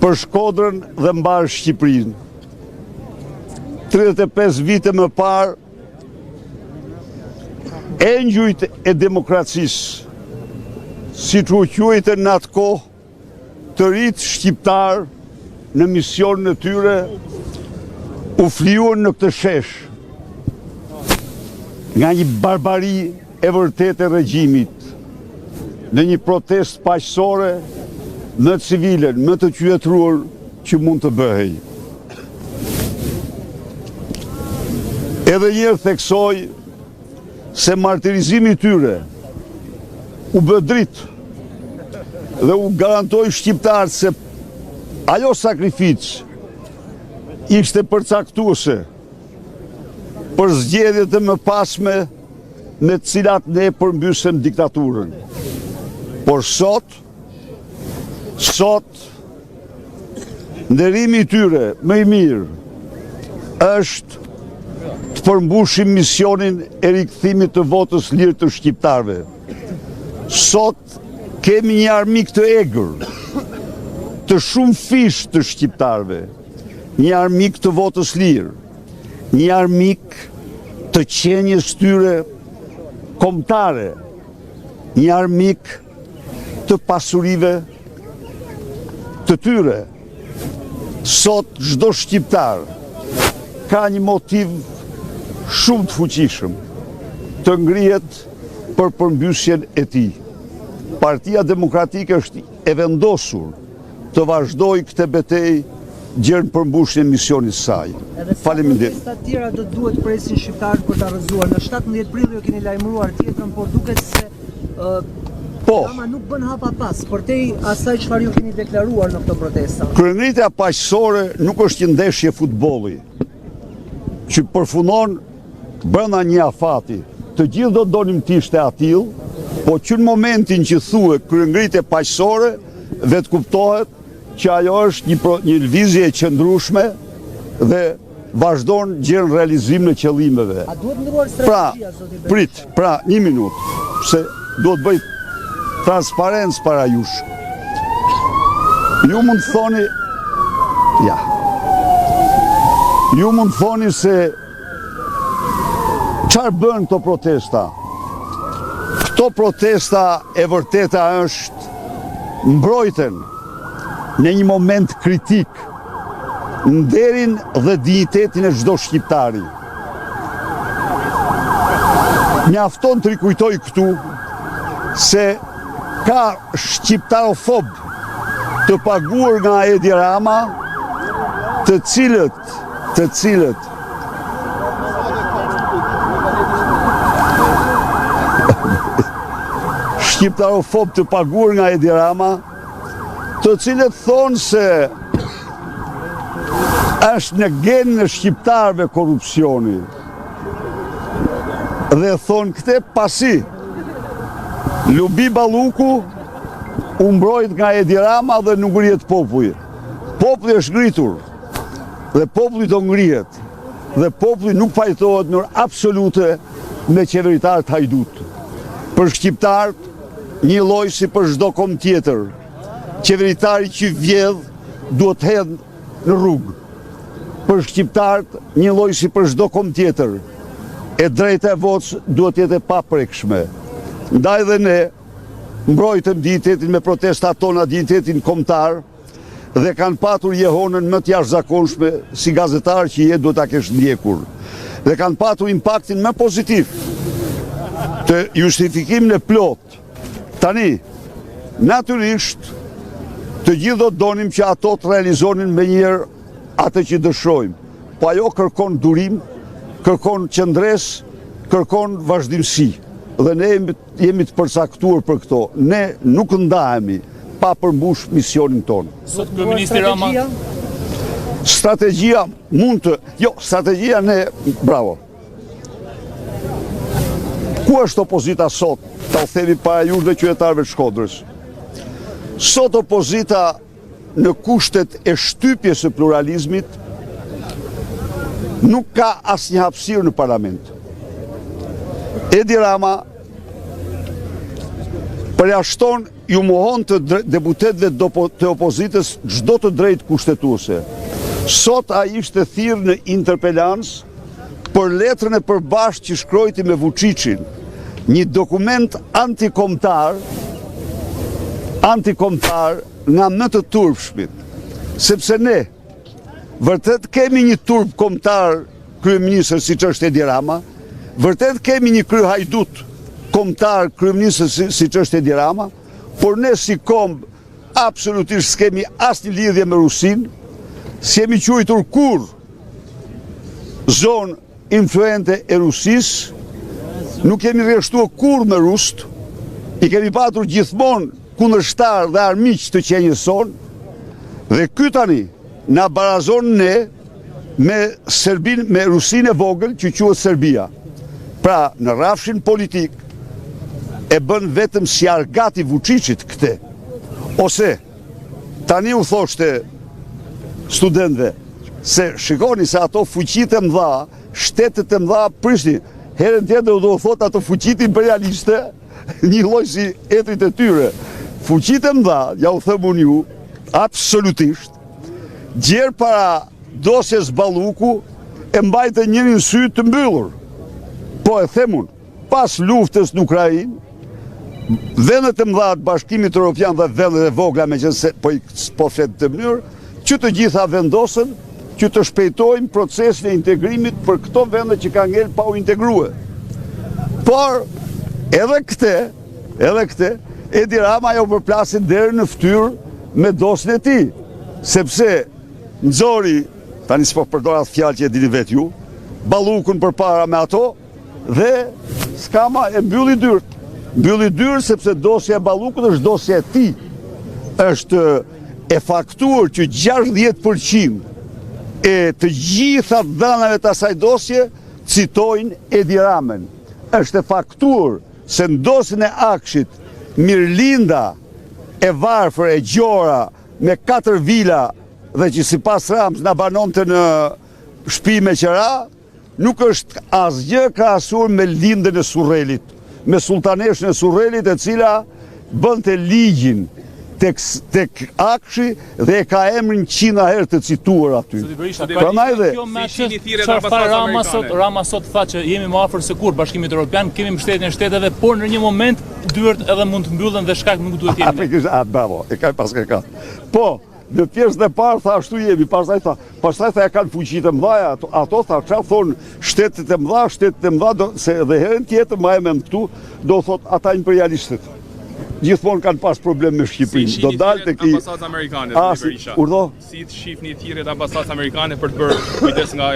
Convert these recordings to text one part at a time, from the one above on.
për Shkodrën dhe mbar Shqipërinë. 35 vite më parë, engjujt e demokracisë, si që u quajtën në atë kohë, të rritë shqiptar në misionin e tyre, u fliuan në këtë shesh, nga një barbari e vërtet e regjimit, në një protest paqësore, më të civile, më të qytetëruar që mund të bëhej. Edhe njërë theksoj se martirizimi tyre u bë dritë dhe u garantoj shqiptarët se ajo sakrificë ishte përcaktuese për zgjedhjet e mëpasme me të cilat ne përmbysëm diktaturën. Por sot nderimi i tyre më i mirë është të përmbushim misionin e rikthimit të votës lirë të shqiptarëve. Sot kemi një armik të egër, të shumë fish të shqiptarëve, një armik të votës lirë, një armik të qenjes tyre kombëtare, një armik të pasurive të tyre. Sot çdo shqiptar ka një motiv shumë të fuqishëm të ngrihet për përmbysjen e tij. Partia Demokratike është e vendosur të vazhdojë këtë betejë gjën përmbushjen e misionit saj. Faleminderit. Sa të tjera do duhet presin shqiptarët për ta rrëzuar. Në 17 prill ju keni lajmëruar tjetrën, por duket se Rama nuk bën hapa pas, përtej asaj çfarë ju keni deklaruar në këtë protesta. Kryengritja paqësore nuk është një ndeshje futbolli që përfundon brenda një afati. Të gjithë do donim të ishte atill, po që në momentin që thuhet kryengritje paqësore, vetë kuptohet që ajo është një lëvizje e qëndrueshme dhe vazhdon gjën realizim në qëllimeve. A duhet ndruar strategjia, zoti? Pra, një minutë, se duhet bëj transparencë para jush. Ju mund të thoni, ju mund të thoni se çfarë bën këto protesta? Këto protesta e vërteta është mbrojtën në një moment kritik nderin dhe dinjitetin e çdo shqiptari. Mjafton të rikujtoj këtu se ka shqiptarofob të paguar nga Edi Rama, të cilët shqiptarofob të paguar nga Edi Rama, të cilët thonë se është në gen në shqiptarëve korrupsioni. Dhe thonë këte pasi Lubi Balluku u mbrojt nga Edi Rama dhe nuk ngrihet populli. Populli është ngritur dhe populli do ngrihet. Dhe populli nuk pajtohet në absolute me qeveritarët hajdut. Për shqiptarët, një lloj si për çdo kom tjetër. Qeveritari që vjedh duhet hedh në rrugë. Për shqiptarët, një lloj si për çdo kom tjetër. E drejta e votës duhet jetë e paprekshme. Ndaj dhe ne mbrojtëm dinjitetin me protestat tona, dinjitetin kombëtar, dhe kanë patur jehonën më të jashtëzakonshme si gazetar që je duhet ta kesh ndjekur. Dhe kanë patur impaktin më pozitiv të justifikimin e plot. Tani, natyrisht, të gjithë do donim që ato të realizonin me njërë atë që dëshrojmë. Po ajo kërkon durim, kërkon qëndres, kërkon vazhdimsi. Dhe ne jemi të përcaktuar për këto. Ne nuk ndahemi pa përmbush misionin tonë. Sot kryeministri Rama. Strategjia mund të... Jo, strategjia ne... Bravo. Ku është opozita sot? Ta u themi para jush dhe qytetarëve të Shkodrës. Sot opozita në kushtet e shtypjes së pluralizmit nuk ka asnjë hapësirë në parlament. Edi Rama përjashton ju mohon të deputetëve të opozitës çdo të drejtë kushtetuese. Sot ai ishte thirrë në interpelancë për letrën e përbashkët që shkrojti me Vučićin, një dokument antikombëtar nga më të turpshmit, sepse ne vërtet kemi një turp kombëtar kryeministër siç është Edi Rama, vërtet kemi një kryehajdut kombëtar kryeministër siç është Edi Rama, por ne si kombë absolutisht s'kemi asnjë lidhje me Rusinë, s'jemi quajtur kur zonë influente e Rusisë, nuk kemi rreshtuar kur me rusët, i kemi patur gjithmonë kundërshtar dhe armiq të qenjës sonë, dhe ky tani na barazon ne me Rusinë e vogël që quhet Serbia. Pra, në rrafshin politik e bën vetëm si argati Vučićit këtë. Ose tani u thoshte studentëve se shikoni se ato fuqitë e mëdha, shtetet e mëdha prishin. Herën tjetër do u thot ato fuqitë imperialiste, një lloj si etrit e tyre. Fuqitë e mëdha, ja u them unë ju, absolutisht, gjerë para dosjes Balluku e mbajtë njërin sy të mbyllur. Po e them unë, pas luftës në Ukrainë, vendet e mëdha të Bashkimit Evropian dhe vendet e vogla meqense po flet të mënyrë, që të gjitha vendosen që të shpejtojnë procesin e integrimit për këto vende që ka ngel pa u integruar. Por edhe këtë, Edi Rama jo përplasin deri në fytyrë me dosjen e tij, sepse nxori, tani s'po përdor atë fjalë që e dini vetë ju, Ballukun përpara me ato dhe skama e mbylli dyrt. Mbylli dyrt sepse dosja e Ballukut është dosja e tij. Është e faktuar që 60% e të gjitha dhënave të asaj dosje citojnë Edi Ramën. Është e faktuar se në dosjen e Akshit Mirlinda e varfër e gjora me 4 vila dhe që sipas Ramës na banonte në shtëpi me qera, nuk është asgjë krahasuar me lindën e Surrelit, me sultaneshën e Surrelit e cila bënte ligjin tek Akshi dhe e ka emrin 100 herë të cituar aty. Prandaj dhe Rama sot tha që jemi më afër se kur Bashkimit Evropian, kemi mbështetjen e shteteve, por në një moment dyert edhe mund të mbyllen dhe shkak nuk duhet jemi. Bravo, e ka pas ka. Po, në pjesën e parë tha ashtu jemi, pastaj tha ja kanë fuqitë e mëdha, ato tha çfarë thon shtetet e mëdha, se edhe herën tjetër më e mend këtu, do thot ata imperialistët. Gjithmonë kanë pas problem me Shqipërinë. Do dalë tek ambasadës amerikane në Berisha. Urdhë? Si të shihni thirrjet e ambasadës amerikane për të bërë kujdes nga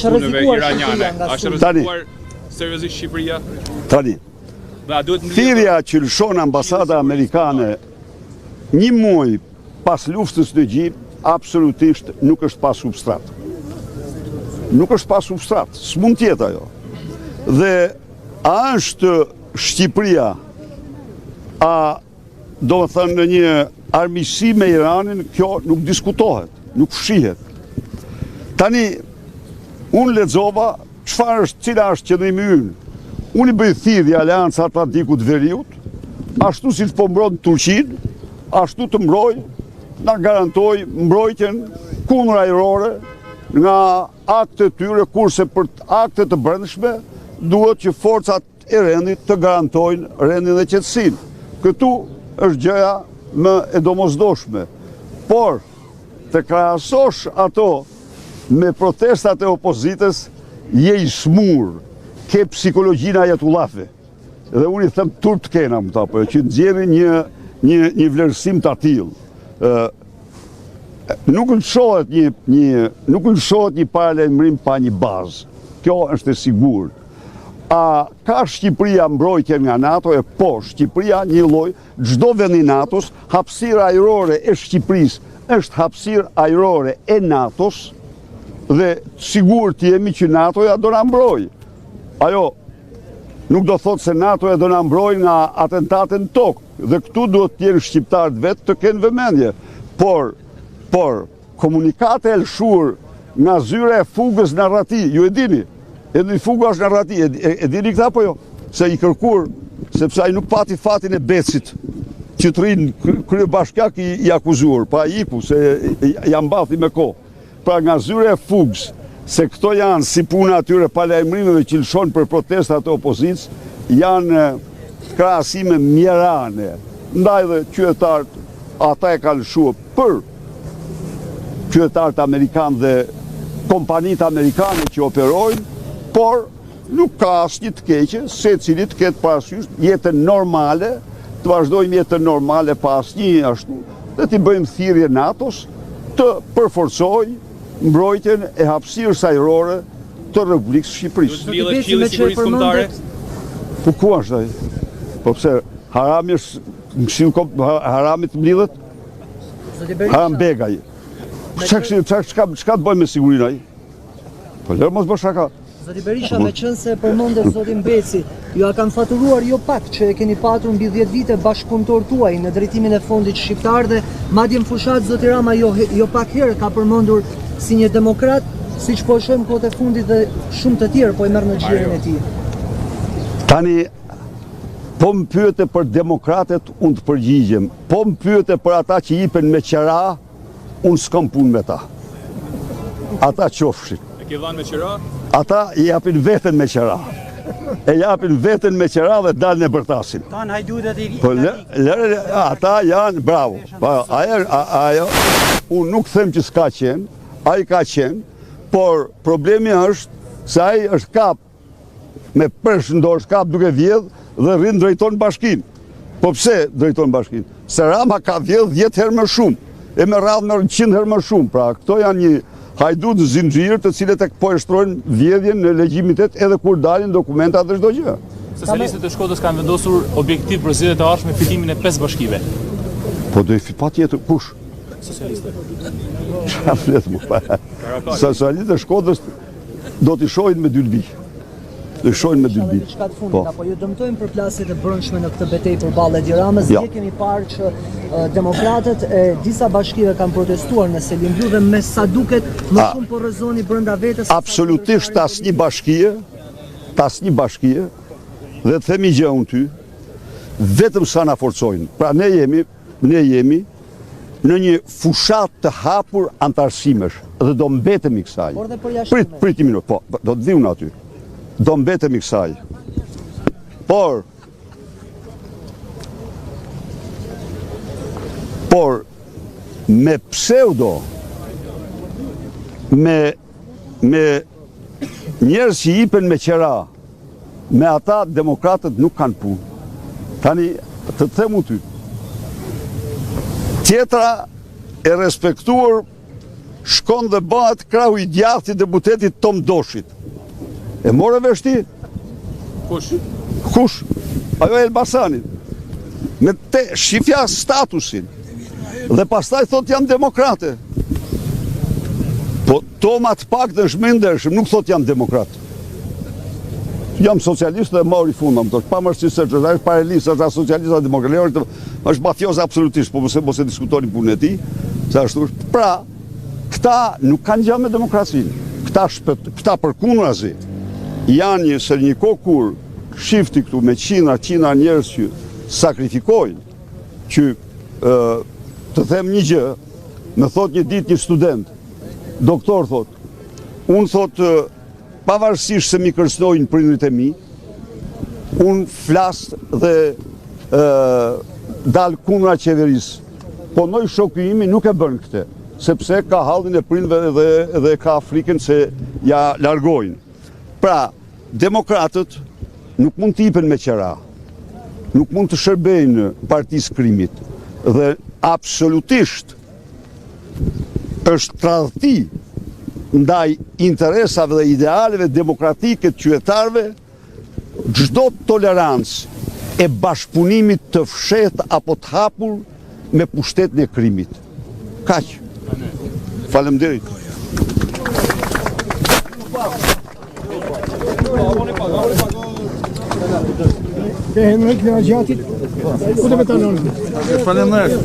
punëve iraniane. A është rrezikuar seriozisht Shqipëria? Tani. Thirrja që lëshon ambasada amerikane një muaj pas luftës në Egjip, absolutisht nuk është pas substrat. Nuk është pas substrat, s'mund tjetë ajo. Dhe a është Shqipëria a do të thënë në një armiqësi me Iranin, kjo nuk diskutohet, nuk fshihet. Tani, unë lexova cila është qëllimi ynë. Unë i bëj thirrje Aleanca Atlantikut Veriut, ashtu si të po mbron Turqinë, ashtu të mbroj, na garantoj mbrojtjen kundër ajrore nga aktet tyre, kurse për akte të brendshme duhet që forcat e rendit të garantojnë rendin dhe qetësinë. Këtu është gjëja më e domosdoshme. Por, të krahasosh ato me protestat e opozitës, je i smur, ke psikologjinë ajetullafe. Dhe unë i them turp të kena, që nxjerrin një vlerësim të tillë. Nuk lëshohet një paralajmërim pa një bazë. Kjo është e sigurt. A ka Shqipëria mbrojtje nga NATO? Po, Shqipëria një lloj, çdo vend i NATO-s, hapësira ajrore e Shqipërisë është hapësirë ajrore e NATO-s dhe sigurt jemi që NATO-ja do na mbrojë. Ajo nuk do thotë se NATO-ja do na mbrojë nga atentate në tokë dhe këtu duhet të jenë shqiptarët vetë të kenë vëmendje. Por komunikate e lëshuar nga zyra e fugës narrativ, ju e dini. Edhe i fuga është narrativ, e dini këta po jo? Se i kërkur, sepse ai nuk pati fatin e Becit, qytetin kryebashkiak i akuzuar, pa iku se janë mbati me kohë. Pra nga zyre e fugës, se këto janë si puna atyre palajmërimeve që lëshon për protestat e opozicës, janë krahasime mjerane. Ndaj dhe qytetarët, ata e kanë lëshuar për qytetarët amerikanë dhe kompanitë amerikane që operojnë, por nuk ka asnjë të keqe, secili të ketë parasysh jetën normale, të vazhdojmë jetën normale pa asnjë ashtu, dhe t'i bëjmë thirrje NATO-s të përforcojë mbrojtjen e hapësirës ajrore të Republikës së Shqipërisë. Lidhet Këshilli i Sigurisë Kombëtare? Po ku është ai? Po pse Harami është në Këshill Haramit mblidhet? Haram Begaj. Çka të bëjmë me sigurinë ai? Po lërë mos bësh shaka. Zoti Berisha, me qënë se përmendet zotin Beci, ju a kanë faturuar jo pak që e keni patur mbi 10 vite bashkëpunëtor tuaj në drejtimin e fondit shqiptar dhe madje në fushat zoti Rama jo pak herë ka përmendur si një demokrat, siç po e shohim kohët e fundit dhe shumë të tjerë po e merr në xhirin e tij. Tani po më pyete për demokratet, unë të përgjigjem. Po më pyete për ata që jipen me qera, unë s'kam punë me ta. Ata qofshin. E ke dhënë me qira? Ata i japin veten me qera. E japin veten me qera dhe dalën e bërtasin. Tan hajdudet i Po ata janë bravo. Ajo unë nuk them që s'ka qenë, ai ka qenë, por problemi është se ai është kap me përsh në dorë, kap duke vjedh dhe rrin drejton bashkinë. Po pse drejton bashkinë? Se Rama ka vjedh 10 herë më shumë, e me radhë me 100 herë më shumë. Pra këto janë një hajdut në zinxhir të cilët po e shtrojnë vjedhjen në legjitimitet edhe kur dalin dokumentat dhe çdo gjë. Socialistët e Shkodrës kanë vendosur objektiv për zgjedhjet e ardhshme fitimin e 5 bashkive. Po do i patjetër kush? Socialistët. Çfarë flet më pa? Socialistët e Shkodrës do t'i shohin me dylbi. Do i shohin me dylbi. Diçka të fundit, apo ju dëmtojmë për plasjet e brendshme në këtë betejë përballë Edi Ramës. Ne kemi parë që demokratët e disa bashkive kanë protestuar në Selimblu dhe me sa duket më shumë po rrezoni brenda vetes. Absolutisht asnjë bashkie, dhe të themi gjë unë ty, vetëm sa na forcojnë. Pra ne jemi në një fushat të hapur antarësimesh dhe do mbetemi kësaj. Por dhe përjashtime. Prit një minutë, po, do të viun aty. Do mbetemi kësaj. Por me pseudo, me njerëz që jipen me qera, me ata demokratët nuk kanë punë. Tani, të themu ty, tjetra e respektuar shkon dhe bëhet krahu i djathtit dhe butetit Tom Doshit. E more veshti? Kush? Ajo e Elbasanit. Me te shifja statusin. Dhe pastaj thot janë demokrate. Po tomat pak dhe shmendeshëm nuk thot janë demokrate. Jam socialist dhe mori fundam, pa mërësisht se është parelisë, është socialista demokratë, është mafioz absolutisht, po mos e diskutoni punën e tij, se ashtu është. Pra, këta nuk kanë gjë me demokracinë. Këta përkundrazi janë një kohë kur shifti këtu me qindra njerëz që sakrifikojnë, që të them një gjë, më thot një ditë një student, doktor thot, unë thot, pavarësisht se mi kërcënojnë prindrit e mi, unë flas dhe dal kundra qeverisë. Po noi shoku imi nuk e bën këtë, sepse ka hallin e prindve dhe ka frikën se ja largojnë. Pra, demokratët nuk mund të jipen me qera, nuk mund të shërbejnë partisë krimit, dhe absolutisht është tradhti ndaj interesave dhe idealeve demokratike të qytetarëve, çdo tolerancë e bashkëpunimit të fshehtë apo të hapur me pushtetin e krimit. Kaq. Faleminderit. Henrik Gjatit, ku të vetë nënë? Faleminderit.